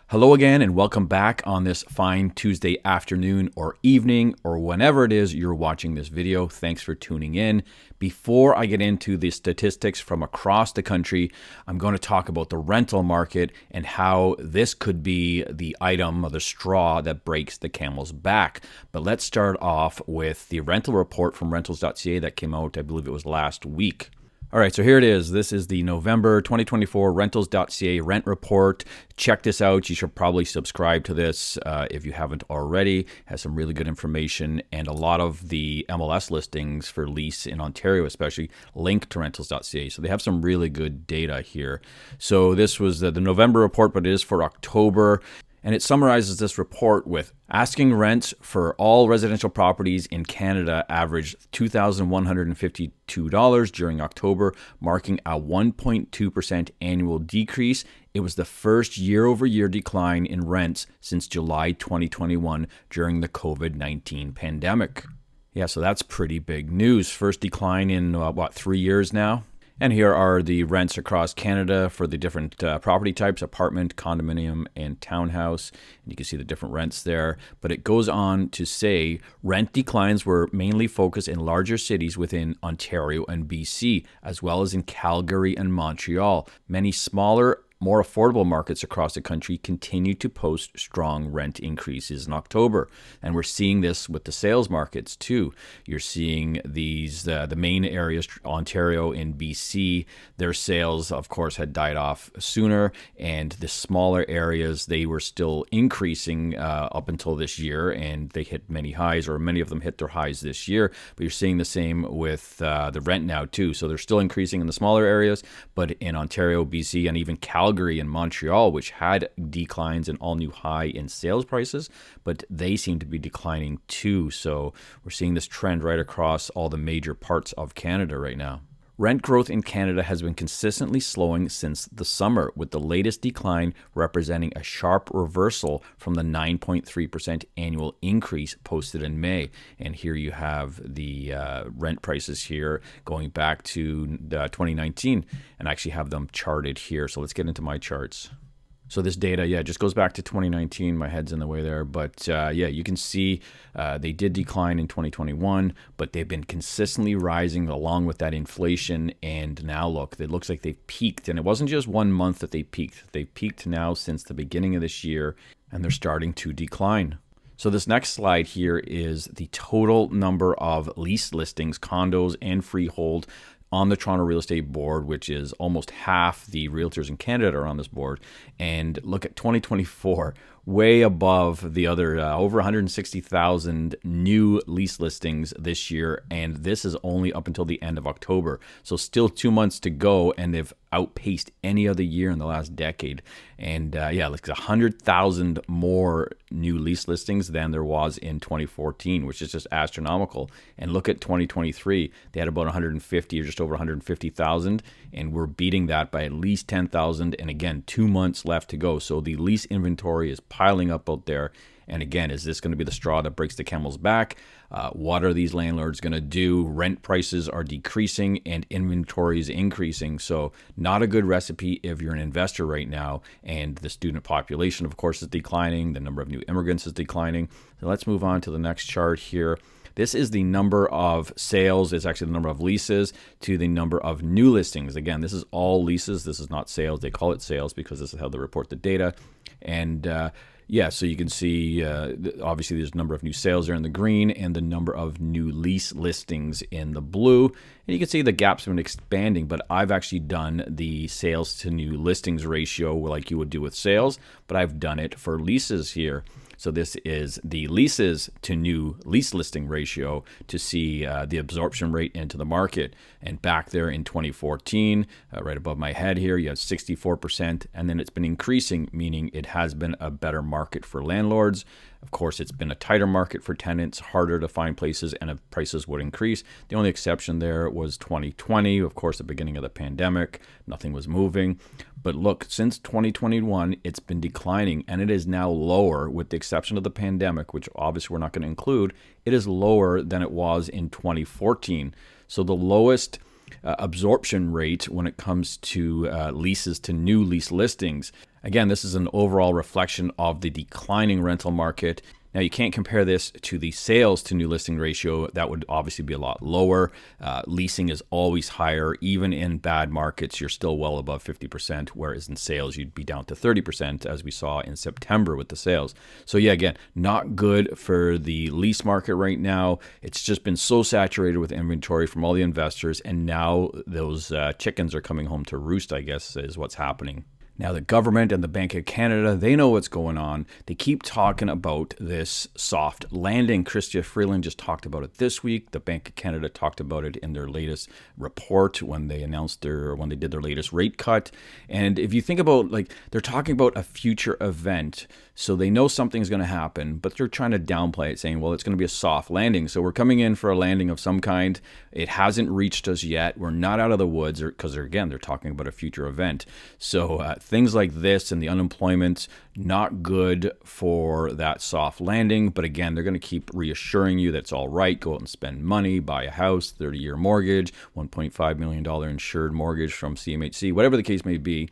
Hello again and welcome back on this fine Tuesday afternoon or evening or whenever it is you're watching this video. Thanks for tuning in. Before I get into the statistics from across the country, I'm going to talk about the rental market and how this could be the item or the straw that breaks the camel's back. But let's start off with the rental report from rentals.ca that came out, I believe it was last week. All right, so here it is. This is the November 2024 rentals.ca rent report. Check this out. You should probably subscribe to this if you haven't already. It has some really good information, and a lot of the MLS listings for lease in Ontario especially link to rentals.ca. So they have some really good data here. So this was the November report, but it is for October. And it summarizes this report with asking rents for all residential properties in Canada averaged $2,152 during October, marking a 1.2% annual decrease. It was the first year-over-year decline in rents since July 2021 during the COVID-19 pandemic. Yeah, so that's pretty big news. First decline in, 3 years now? And here are the rents across Canada for the different property types: apartment, condominium, and townhouse. And you can see the different rents there. But it goes on to say rent declines were mainly focused in larger cities within Ontario and BC, as well as in Calgary and Montreal. Many smaller, more affordable markets across the country continue to post strong rent increases in October. And we're seeing this with the sales markets too. You're seeing these, the main areas, Ontario and BC, their sales, of course, had died off sooner. And the smaller areas, they were still increasing up until this year. And they hit many highs, or many of them hit their highs this year. But you're seeing the same with the rent now too. So they're still increasing in the smaller areas. But in Ontario, BC, and even Calgary and Montreal, which had declines and all new high in sales prices, but they seem to be declining too. So we're seeing this trend right across all the major parts of Canada right now. Rent growth in Canada has been consistently slowing since the summer, with the latest decline representing a sharp reversal from the 9.3% annual increase posted in May. And here you have the rent prices here going back to 2019, and I actually have them charted here. So let's get into my charts. So this data, just goes back to 2019. My head's in the way there. But you can see they did decline in 2021, but they've been consistently rising along with that inflation. And now look, it looks like they've peaked. And it wasn't just 1 month that they peaked. They've peaked now since the beginning of this year, and they're starting to decline. So this next slide here is the total number of lease listings, condos, and freehold on the Toronto Real Estate Board, which is almost half the realtors in Canada are on this board. And look at 2024, way above the other, over 160,000 new lease listings this year. And this is only up until the end of October. So still 2 months to go, and they've outpaced any other year in the last decade. And like 100,000 more new lease listings than there was in 2014, which is just astronomical. And look at 2023, they had about 150 or just over 150,000, and we're beating that by at least 10,000. And again, 2 months left to go. So the lease inventory is piling up out there. And again, is this going to be the straw that breaks the camel's back? What are these landlords going to do? Rent prices are decreasing and inventory is increasing. So not a good recipe if you're an investor right now. And the student population, of course, is declining. The number of new immigrants is declining. So let's move on to the next chart here. This is the number of sales. It's actually the number of leases to the number of new listings. Again, this is all leases. This is not sales. They call it sales because this is how they report the data. And so you can see, obviously, there's a number of new sales there in the green and the number of new lease listings in the blue. And you can see the gap's been expanding, but I've actually done the sales to new listings ratio like you would do with sales, but I've done it for leases here. So this is the leases to new lease listing ratio to see the absorption rate into the market. And back there in 2014, right above my head here, you have 64%. And then it's been increasing, meaning it has been a better market for landlords. Of course, it's been a tighter market for tenants, harder to find places, and prices would increase. The only exception there was 2020, of course, the beginning of the pandemic. Nothing was moving. But look, since 2021, it's been declining, and it is now lower, with the exception of the pandemic, which obviously we're not going to include. It is lower than it was in 2014. So the lowest absorption rate when it comes to leases to new lease listings. Again, this is an overall reflection of the declining rental market. Now, you can't compare this to the sales to new listing ratio. That would obviously be a lot lower. Leasing is always higher. Even in bad markets, you're still well above 50%, whereas in sales, you'd be down to 30%, as we saw in September with the sales. So yeah, again, not good for the lease market right now. It's just been so saturated with inventory from all the investors, and now those chickens are coming home to roost, I guess, is what's happening. Now, the government and the Bank of Canada, they know what's going on. They keep talking about this soft landing. Chrystia Freeland just talked about it this week. The Bank of Canada talked about it in their latest report when they did their latest rate cut. And if you think about, they're talking about a future event. So they know something's going to happen, but they're trying to downplay it, saying, well, it's going to be a soft landing. So we're coming in for a landing of some kind. It hasn't reached us yet. We're not out of the woods, because they're talking about a future event. So things like this and the unemployment, not good for that soft landing. But again, they're going to keep reassuring you that it's all right. Go out and spend money, buy a house, 30-year mortgage, $1.5 million insured mortgage from CMHC, whatever the case may be.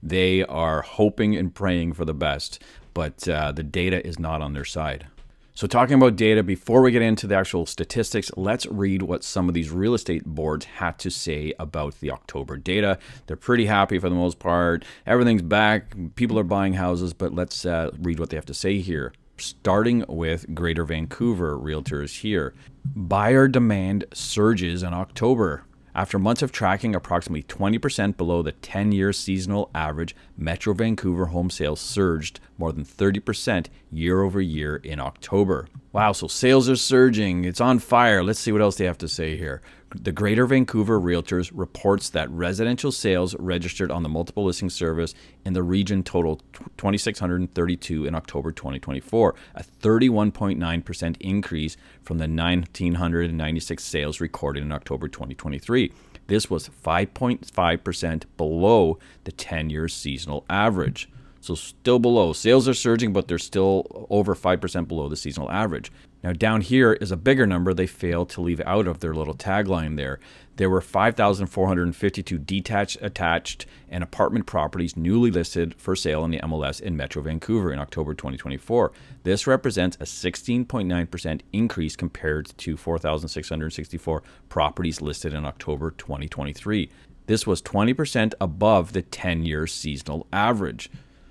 They are hoping and praying for the best, but the data is not on their side. So talking about data, before we get into the actual statistics, let's read what some of these real estate boards had to say about the October data. They're pretty happy for the most part. Everything's back. People are buying houses, but let's read what they have to say here. Starting with Greater Vancouver Realtors here. Buyer demand surges in October. After months of tracking approximately 20% below the 10-year seasonal average, Metro Vancouver home sales surged more than 30% year over year in October. Wow, so sales are surging. It's on fire. Let's see what else they have to say here. The Greater Vancouver Realtors reports that residential sales registered on the multiple listing service in the region totaled 2,632 in October 2024, a 31.9% increase from the 1,996 sales recorded in October 2023. This was 5.5% below the 10-year seasonal average. So still below. Sales are surging, but they're still over 5% below the seasonal average. Now down here is a bigger number they failed to leave out of their little tagline there. There were 5,452 detached, attached, and apartment properties newly listed for sale in the MLS in Metro Vancouver in October 2024. This represents a 16.9% increase compared to 4,664 properties listed in October 2023. This was 20% above the 10-year seasonal average.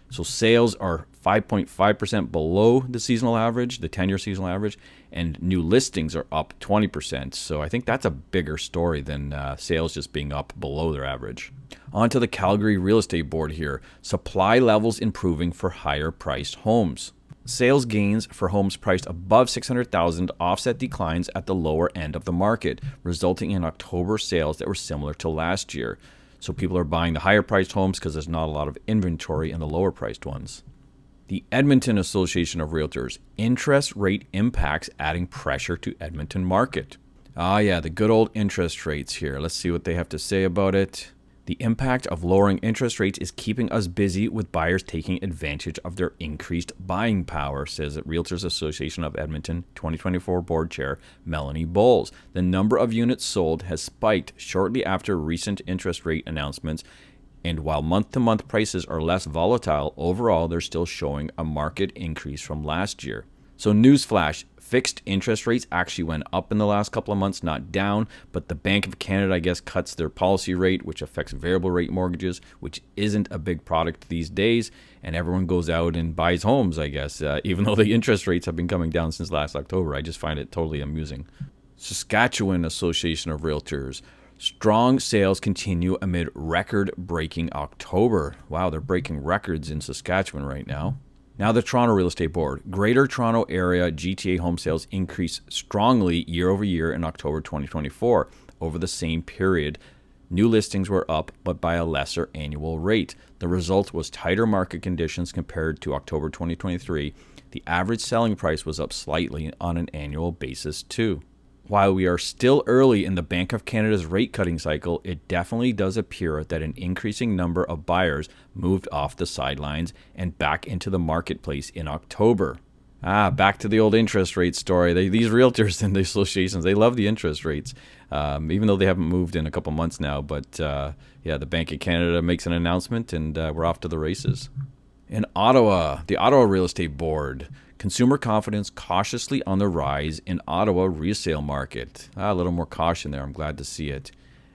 So sales are 5.5% below the seasonal average, the 10-year seasonal average, and new listings are up 20%. So I think that's a bigger story than sales just being up below their average. On to the Calgary Real Estate Board here. Supply levels improving for higher priced homes. Sales gains for homes priced above $600,000 offset declines at the lower end of the market, resulting in October sales that were similar to last year. So people are buying the higher priced homes because there's not a lot of inventory in the lower priced ones. The Edmonton Association of Realtors, interest rate impacts adding pressure to Edmonton market. Ah yeah, the good old interest rates here. Let's see what they have to say about it. The impact of lowering interest rates is keeping us busy with buyers taking advantage of their increased buying power, says Realtors Association of Edmonton 2024 Board Chair Melanie Bowles. The number of units sold has spiked shortly after recent interest rate announcements, and while month-to-month prices are less volatile, overall they're still showing a market increase from last year. So newsflash, fixed interest rates actually went up in the last couple of months, not down, but the Bank of Canada, I guess, cuts their policy rate, which affects variable rate mortgages, which isn't a big product these days, and everyone goes out and buys homes, I guess, even though the interest rates have been coming down since last October. I just find it totally amusing. Saskatchewan Association of Realtors. Strong sales continue amid record-breaking October. Wow, they're breaking records in Saskatchewan right now. Now the Toronto Real Estate Board. Greater Toronto Area GTA home sales increased strongly year over year in October 2024. Over the same period, new listings were up, but by a lesser annual rate. The result was tighter market conditions compared to October 2023. The average selling price was up slightly on an annual basis too. While we are still early in the Bank of Canada's rate cutting cycle, it definitely does appear that an increasing number of buyers moved off the sidelines and back into the marketplace in October. Back to the old interest rate story. These realtors and the associations, they love the interest rates, even though they haven't moved in a couple months now. But yeah, the Bank of Canada makes an announcement and we're off to the races. In Ottawa, the Ottawa Real Estate Board, consumer confidence cautiously on the rise in Ottawa resale market. A little more caution there. I'm glad to see it.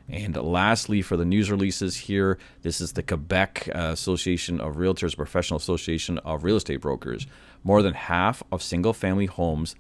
And lastly, for the news releases here, this is the Quebec Association of Realtors, Professional Association of Real Estate Brokers. More than half of single-family homes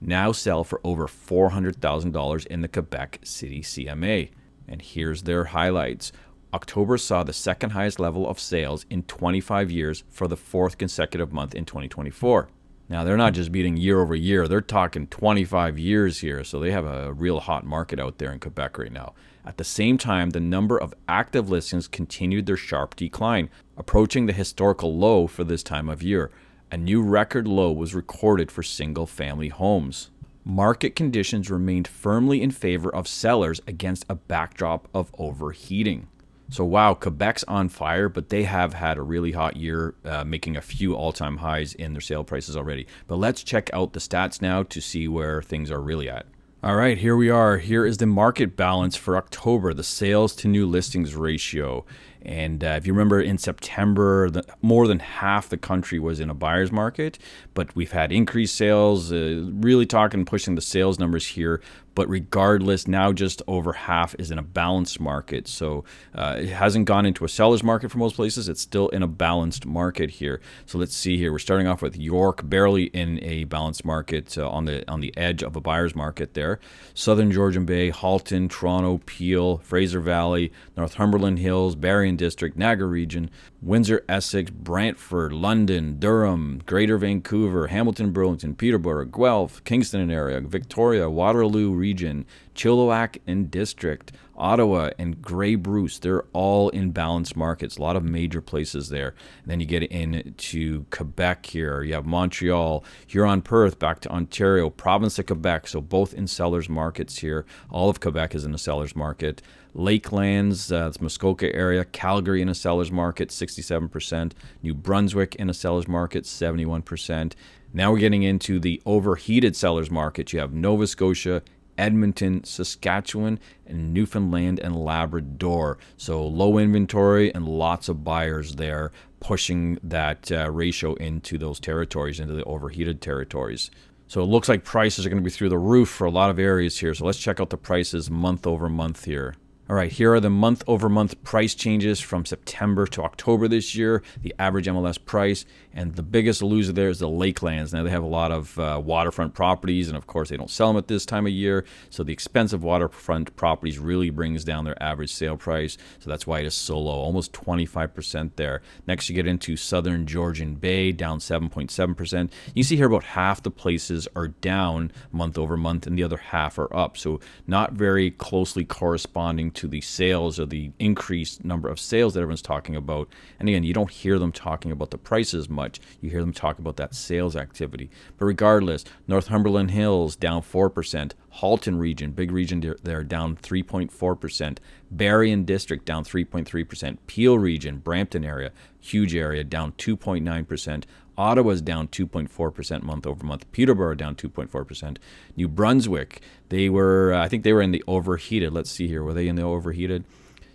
now sell for over $400,000 in the Quebec City CMA. And here's their highlights. October saw the second highest level of sales in 25 years for the fourth consecutive month in 2024. Now, they're not just beating year over year. They're talking 25 years here. So they have a real hot market out there in Quebec right now. At the same time, the number of active listings continued their sharp decline, approaching the historical low for this time of year. A new record low was recorded for single-family homes. Market conditions remained firmly in favor of sellers against a backdrop of overheating. So wow, Quebec's on fire, but they have had a really hot year, making a few all-time highs in their sale prices already. But let's check out the stats now to see where things are really at. All right, here we are. Here is the market balance for October, the sales to new listings ratio. And if you remember in September, more than half the country was in a buyer's market, but we've had increased sales, really pushing the sales numbers here. But regardless, now just over half is in a balanced market. So it hasn't gone into a seller's market for most places. It's still in a balanced market here. So let's see here. We're starting off with York, barely in a balanced market, on the edge of a buyer's market there. Southern Georgian Bay, Halton, Toronto, Peel, Fraser Valley, Northumberland Hills, Berrien District, Niagara Region, Windsor, Essex, Brantford, London, Durham, Greater Vancouver, Hamilton, Burlington, Peterborough, Guelph, Kingston and area, Victoria, Waterloo Region, Chilliwack and District, Ottawa, and Grey Bruce. They're all in balanced markets. A lot of major places there. And then you get into Quebec here. You have Montreal, Huron, Perth, back to Ontario, province of Quebec. So both in sellers markets here. All of Quebec is in a sellers market. Lakelands, it's Muskoka area. Calgary in a sellers market, 67%. New Brunswick in a sellers market, 71%. Now we're getting into the overheated sellers market. You have Nova Scotia, Edmonton, Saskatchewan, and Newfoundland and Labrador. So low inventory and lots of buyers there, pushing that ratio into those territories, into the overheated territories. So it looks like prices are going to be through the roof for a lot of areas here. So let's check out the prices month over month here. All right, here are the month-over-month price changes from September to October this year, the average MLS price, and the biggest loser there is the Lakelands. Now, they have a lot of waterfront properties, and of course, they don't sell them at this time of year, so the expensive waterfront properties really brings down their average sale price, so that's why it is so low, almost 25% there. Next, you get into Southern Georgian Bay, down 7.7%. You see here about half the places are down month over month, and the other half are up, so not very closely corresponding to the sales or the increased number of sales that everyone's talking about. And again, you don't hear them talking about the prices much. You hear them talk about that sales activity. But regardless, Northumberland Hills down 4%. Halton region, big region there, down 3.4%. Berrien District down 3.3%. Peel region, Brampton area, huge area, down 2.9%. Ottawa's down 2.4% month over month. Peterborough down 2.4%. New Brunswick, I think they were in the overheated. Let's see here. Were they in the overheated?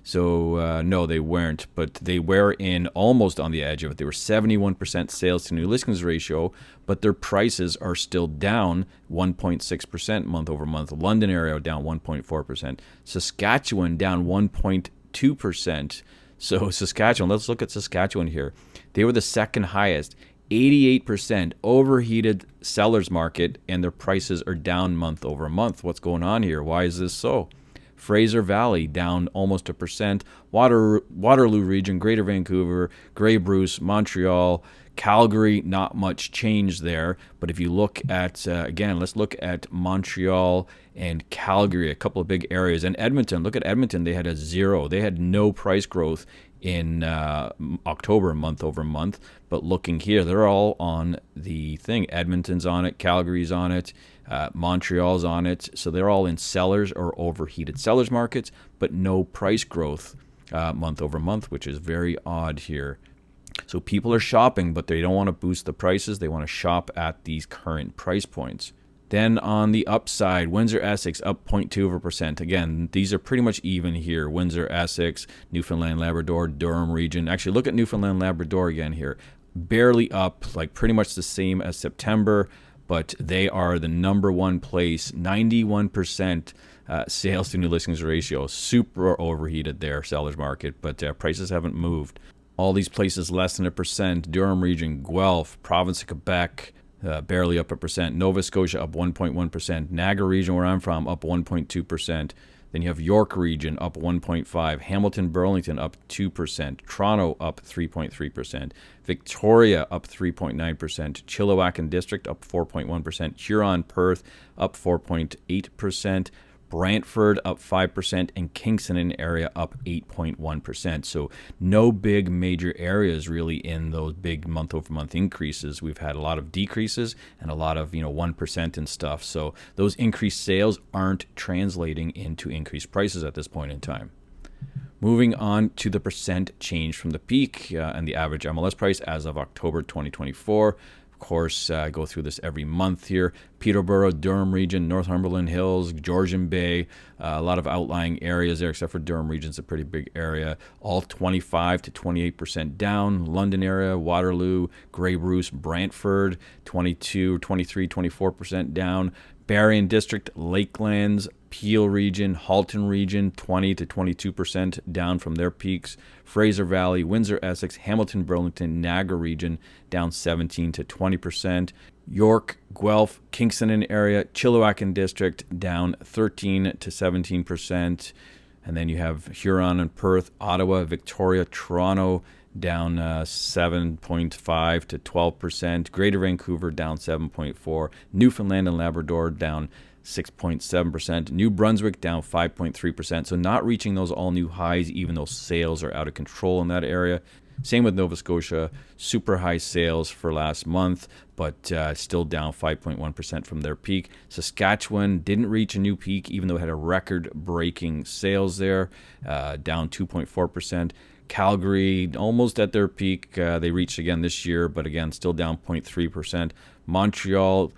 So, no, they weren't, but they were in almost on the edge of it. They were 71% sales to new listings ratio, but their prices are still down 1.6% month over month. London area down 1.4%. Saskatchewan down 1.2%. So Saskatchewan, let's look at Saskatchewan here. They were the second highest. 88% overheated sellers market, and their prices are down month over month. What's going on here? Why is this so? Fraser Valley down almost 1%. Waterloo region, Greater Vancouver, Grey Bruce, Montreal, Calgary, not much change there. But if you look at, again, let's look at Montreal and Calgary, a couple of big areas. And Edmonton, look at Edmonton. They had a zero. They had no price growth in October, month over month. But looking here, they're all on the thing. Edmonton's on it, Calgary's on it, Montreal's on it. So they're all in sellers or overheated sellers markets, but no price growth month over month, which is very odd here. So people are shopping, but they don't want to boost the prices. They want to shop at these current price points. Then on the upside, Windsor, Essex up 0.2%. Again, these are pretty much even here. Windsor, Essex, Newfoundland, Labrador, Durham region. Actually, look at Newfoundland, Labrador again here. barely up, like pretty much the same as September, but they are the number one place, 91% sales to new listings ratio. Super overheated there, seller's market, but prices haven't moved. All these places less than 1%. Durham region, Guelph, province of Quebec, barely up 1%. Nova Scotia up 1.1%. Niagara region, where I'm from, up 1.2%. Then you have York region up 1.5%. Hamilton, Burlington up 2%. Toronto up 3.3%. Victoria up 3.9%. Chilliwack District up 4.1%. Huron, Perth up 4.8%. Brantford up 5%, and Kingston and area up 8.1%. So no big major areas really in those big month-over-month increases. We've had a lot of decreases and a lot of 1% and stuff. So those increased sales aren't translating into increased prices at this point in time. Moving on to the percent change from the peak and the average MLS price as of October 2024. Of course, I go through this every month here. Peterborough, Durham region, Northumberland Hills, Georgian Bay, a lot of outlying areas there, except for Durham region's a pretty big area. All 25 to 28% down. London area, Waterloo, Grey Bruce, Brantford, 22, 23, 24% down. Berrien District, Lakelands, Peel region, Halton region, 20 to 22% down from their peaks. Fraser Valley, Windsor, Essex, Hamilton, Burlington, Niagara region down 17 to 20%. York, Guelph, Kingston and area, Chilliwack District down 13 to 17%. And then you have Huron and Perth, Ottawa, Victoria, Toronto down 7.5 to 12%. Greater Vancouver down 7.4%. Newfoundland and Labrador down 6.7%. New Brunswick down 5.3%. So not reaching those all new highs, even though sales are out of control in that area. Same with Nova Scotia, super high sales for last month, but still down 5.1% from their peak. Saskatchewan didn't reach a new peak, even though it had a record-breaking sales there, down 2.4%. Calgary, almost at their peak. They reached again this year, but again, still down 0.3%. Montreal,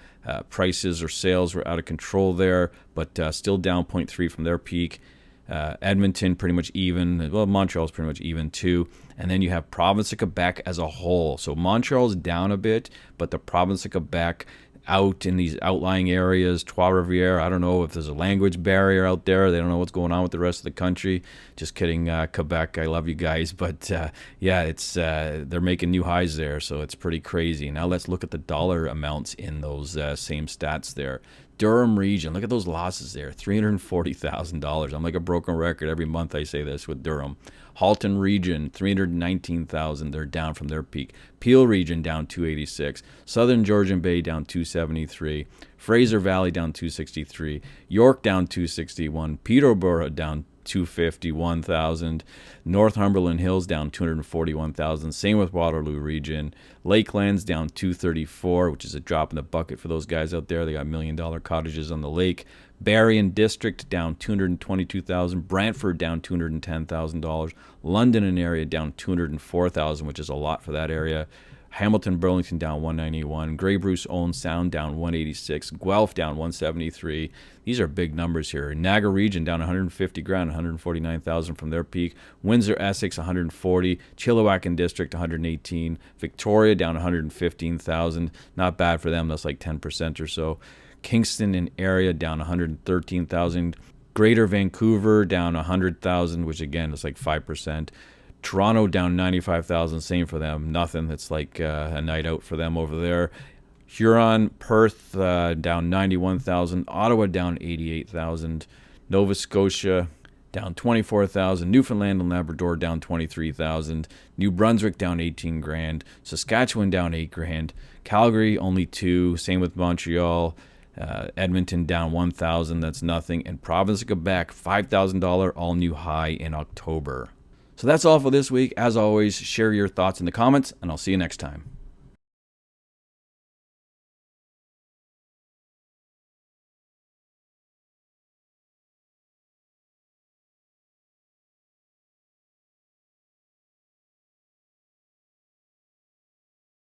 prices or sales were out of control there, but still down 0.3% from their peak. Edmonton, pretty much even. Well, Montreal's pretty much even too. And then you have province of Quebec as a whole. So Montreal's down a bit, but the province of Quebec out in these outlying areas, Trois-Rivières, I don't know if there's a language barrier out there. They don't know what's going on with the rest of the country. Just kidding, Quebec, I love you guys. But yeah, it's they're making new highs there, so it's pretty crazy. Now let's look at the dollar amounts in those same stats there. Durham region, look at those losses there, $340,000. I'm like a broken record. Every month I say this with Durham. Halton region, $319,000. They're down from their peak. Peel region down $286,000. Southern Georgian Bay down $273,000. Fraser Valley down $263,000. York down $261,000. Peterborough down $251,000. Northumberland Hills down $241,000. Same with Waterloo region. Lakelands down $234,000, which is a drop in the bucket for those guys out there. They got $1 million cottages on the lake. Berrien District down $222,000. Brantford down $210,000. London and area down $204,000, which is a lot for that area. Hamilton, Burlington down $191,000. Grey Bruce, Owen Sound down $186,000. Guelph down $173,000. These are big numbers here. Niagara region down $150,000, $149,000 from their peak. Windsor, Essex $140,000. Chilliwack District $118,000. Victoria down $115,000. Not bad for them. That's like 10% or so. Kingston and area down $113,000. Greater Vancouver down $100,000, which again is like 5%. Toronto down $95,000, same for them, nothing. It's like a night out for them over there. Huron, Perth down $91,000. Ottawa down $88,000. Nova Scotia down $24,000. Newfoundland and Labrador down $23,000. New Brunswick down $18,000. Saskatchewan down $8,000. Calgary only $2,000. Same with Montreal. Edmonton down $1,000. That's nothing. And province of Quebec $5,000 all new high in October. So that's all for this week. As always, share your thoughts in the comments, and I'll see you next time.